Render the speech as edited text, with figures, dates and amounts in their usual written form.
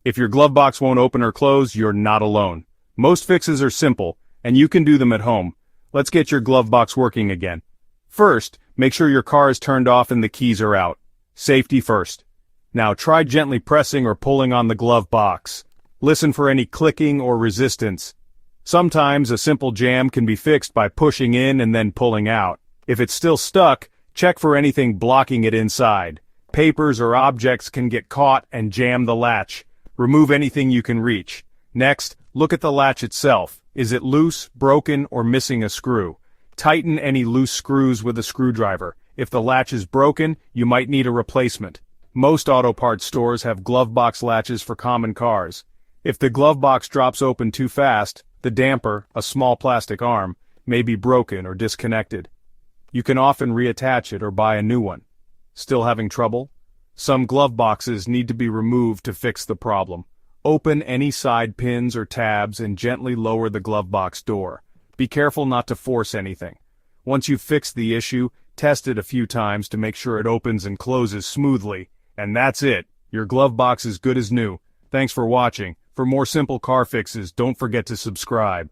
If your glove box won't open or close, you're not alone. Most fixes are simple, and you can do them at home. Let's get your glove box working again. First, make sure your car is turned off and the keys are out. Safety first. Now try gently pressing or pulling on the glove box. Listen for any clicking or resistance. Sometimes a simple jam can be fixed by pushing in and then pulling out. If it's still stuck, check for anything blocking it inside. Papers or objects can get caught and jam the latch. Remove anything you can reach. Next, look at the latch itself. Is it loose, broken, or missing a screw? Tighten any loose screws with a screwdriver. If the latch is broken, you might need a replacement. Most auto parts stores have glove box latches for common cars. If the glove box drops open too fast, the damper, a small plastic arm, may be broken or disconnected. You can often reattach it or buy a new one. Still having trouble? Some glove boxes need to be removed to fix the problem. Open any side pins or tabs and gently lower the glove box door. Be careful not to force anything. Once you've fixed the issue, test it a few times to make sure it opens and closes smoothly. And that's it. Your glove box is good as new. Thanks for watching. For more simple car fixes, don't forget to subscribe.